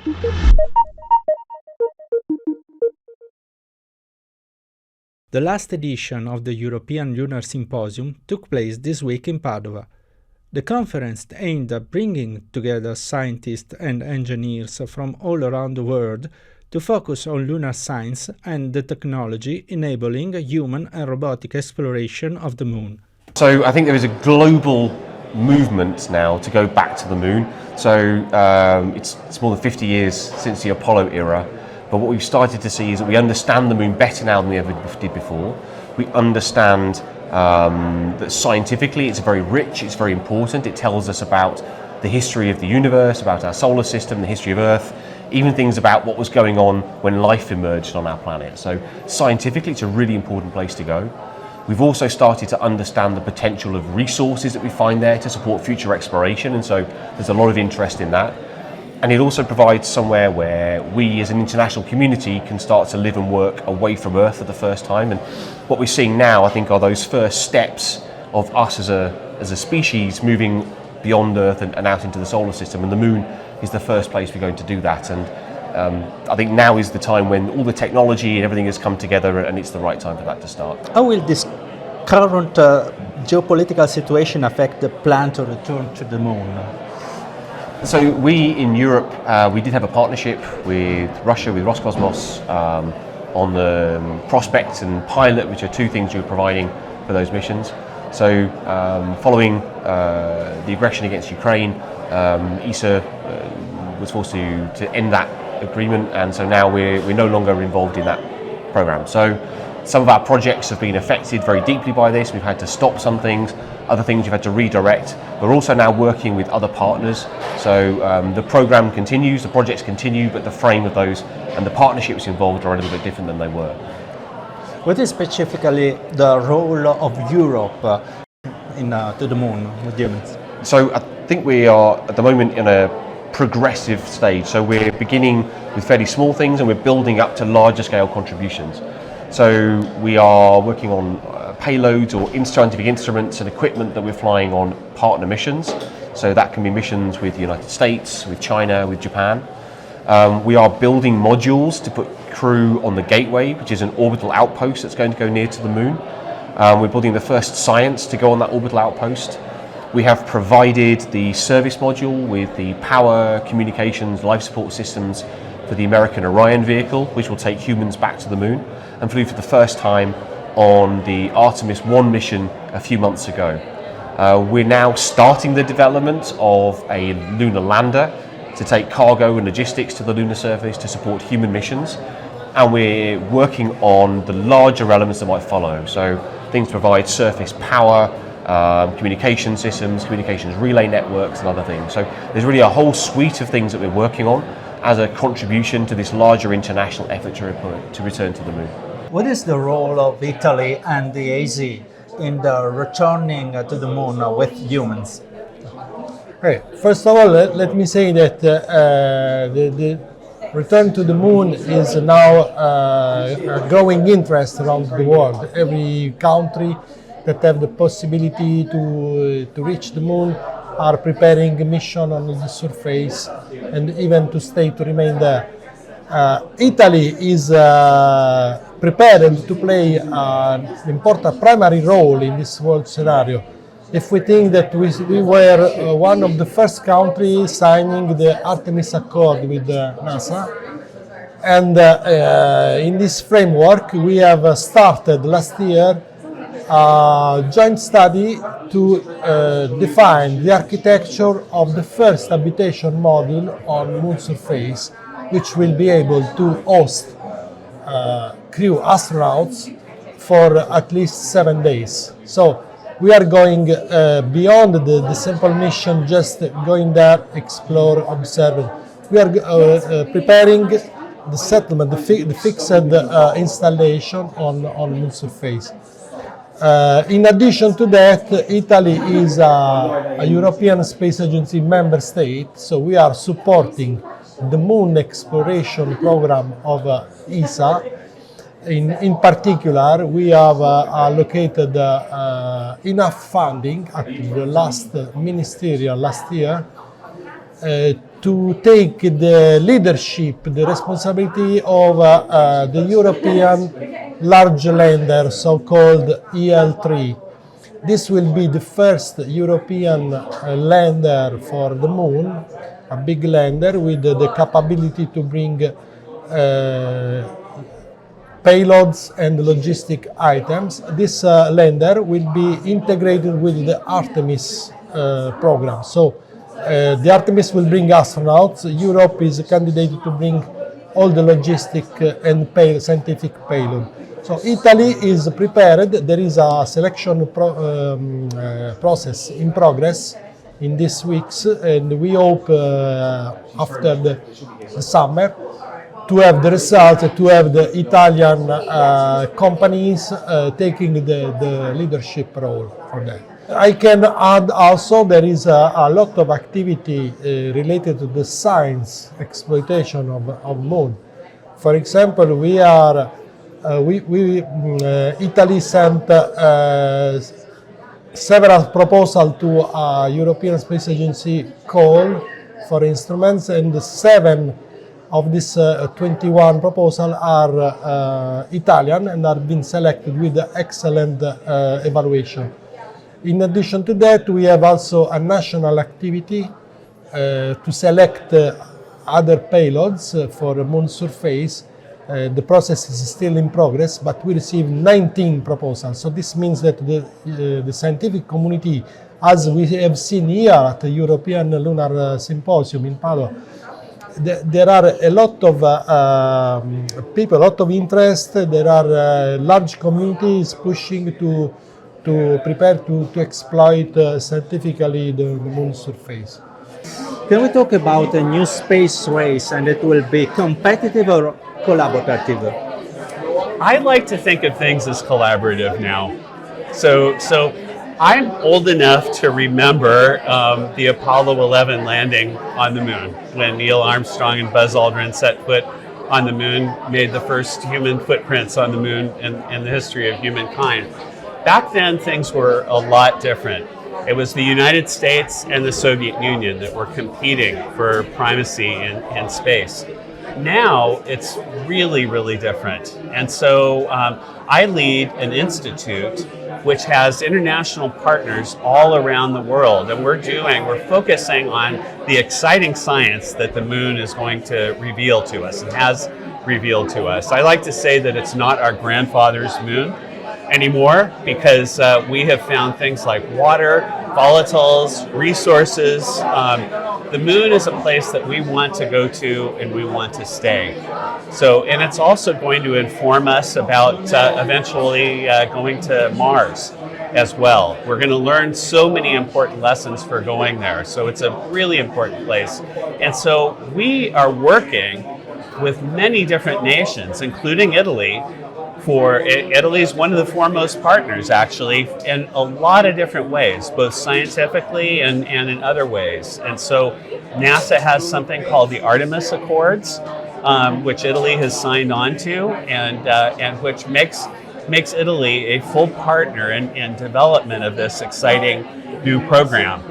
The last edition of the European Lunar Symposium took place this week in Padova. The conference aimed at bringing together scientists and engineers from all around the world to focus on lunar science and the technology enabling human and robotic exploration of the moon. So I think there is a global movement now to go back to the moon. So it's more than 50 years since the Apollo era. But what we've started to see is that we understand the moon better now than we ever did before. We understand that scientifically it's very rich, it's very important. It tells us about the history of the universe, about our solar system, the history of Earth, even things about what was going on when life emerged on our planet. So scientifically it's a really important place to go. We've also started to understand the potential of resources that we find there to support future exploration, and so there's a lot of interest in that. And it also provides somewhere where we as an international community can start to live and work away from Earth for the first time. And what we're seeing now, I think, are those first steps of us as a species moving beyond Earth and out into the solar system. And the moon is the first place we're going to do that. And I think now is the time when all the technology and everything has come together, and it's the right time for that to start. How will this current geopolitical situation affect the plan to return to the moon? So we in Europe, we did have a partnership with Russia, with Roscosmos, on the prospect and pilot, which are two things we were providing for those missions. So following the aggression against Ukraine, ESA was forced to end that agreement, and so now we're no longer involved in that program. So some of our projects have been affected very deeply by this. We've had to stop some things, other things we've had to redirect. We're also now working with other partners. So the program continues, the projects continue, but the frame of those and the partnerships involved are a little bit different than they were. What is specifically the role of Europe to the moon with humans? So I think we are at the moment in a progressive stage. So we're beginning with fairly small things and we're building up to larger scale contributions. So we are working on payloads or scientific instruments and equipment that we're flying on partner missions. So that can be missions with the United States, with China, with Japan. We are building modules to put crew on the Gateway, which is an orbital outpost that's going to go near to the moon. We're building the first science to go on that orbital outpost. We have provided the service module with the power, communications, life support systems for the American Orion vehicle, which will take humans back to the moon, and flew for the first time on the Artemis 1 mission a few months ago. We're now starting the development of a lunar lander to take cargo and logistics to the lunar surface to support human missions, and we're working on the larger elements that might follow. So things to provide surface power, communication systems, communications relay networks and other things. So there's really a whole suite of things that we're working on as a contribution to this larger international effort to return to the moon. What is the role of Italy and the ESA in the returning to the moon with humans? Okay. First of all, let me say that the return to the moon is now a growing interest around the world. Every country that have the possibility to reach the moon are preparing a mission on the surface and even to remain there. Italy is prepared to play an important primary role in this world scenario. If we think that we were one of the first countries signing the Artemis Accord with NASA, and in this framework we have started last year a joint study to define the architecture of the first habitation module on moon surface, which will be able to host crew astronauts for at least 7 days. So we are going beyond the simple mission, just going there, explore, observe. We are preparing the settlement, the fixed installation on moon surface. In addition to that, Italy is a European Space Agency member state, so we are supporting the moon exploration program of ESA. In particular, we have allocated enough funding at the last ministerial last year to take the leadership, the responsibility of the European large lander, so-called EL3. This will be the first European lander for the moon, a big lander with the capability to bring payloads and logistic items. This lander will be integrated with the Artemis program. So the Artemis will bring astronauts. Europe is a candidate to bring all the logistic and scientific payload. So Italy is prepared. There is a selection process in progress in these weeks, and we hope after the summer to have the results, to have the Italian companies taking the leadership role for that. I can add also there is a lot of activity related to the science exploitation of moon. For example, Italy sent several proposals to a European Space Agency call for instruments, and 7 of these 21 proposals are Italian and are being selected with excellent evaluation. In addition to that, we have also a national activity to select other payloads for the moon surface. The process is still in progress, but we received 19 proposals. So this means that the scientific community, as we have seen here at the European Lunar Symposium in Padova, there are a lot of people, a lot of interest. There are large communities pushing to prepare to exploit scientifically the moon surface. Can we talk about a new space race, and it will be competitive or collaborative? I like to think of things as collaborative now. So I'm old enough to remember the Apollo 11 landing on the moon, when Neil Armstrong and Buzz Aldrin set foot on the moon, made the first human footprints on the moon in the history of humankind. Back then, things were a lot different. It was the United States and the Soviet Union that were competing for primacy in space. Now, it's really, really different. And so I lead an institute which has international partners all around the world. And we're focusing on the exciting science that the moon is going to reveal to us and has revealed to us. I like to say that it's not our grandfather's moon anymore, because we have found things like water, volatiles, resources. The moon is a place that we want to go to and we want to stay. So, and it's also going to inform us about eventually going to Mars as well. We're going to learn so many important lessons for going there. So it's a really important place. And so we are working with many different nations, including Italy. Italy is one of the foremost partners, actually, in a lot of different ways, both scientifically and in other ways. And so NASA has something called the Artemis Accords, which Italy has signed on to, and which makes Italy a full partner in development of this exciting new program.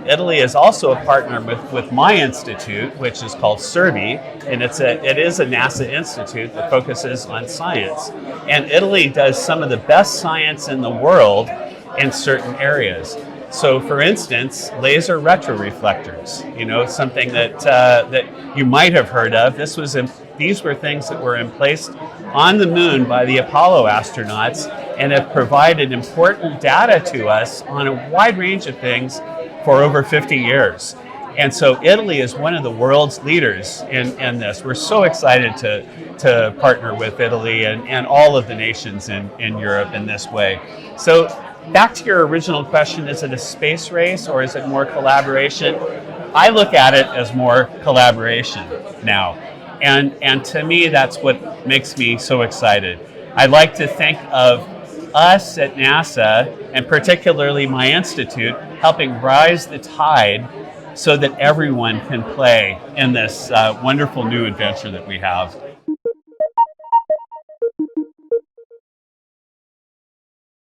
Italy is also a partner with my institute, which is called SSERVI, and it is a NASA institute that focuses on science. And Italy does some of the best science in the world in certain areas. So, for instance, laser retroreflectors, something that you might have heard of. These were things that were placed on the moon by the Apollo astronauts and have provided important data to us on a wide range of things for over 50 years. And so Italy is one of the world's leaders in this. We're so excited to partner with Italy and all of the nations in Europe in this way. So back to your original question, is it a space race or is it more collaboration? I look at it as more collaboration now. And to me, that's what makes me so excited. I like to think of us at NASA, and particularly my institute, helping rise the tide so that everyone can play in this wonderful new adventure that we have.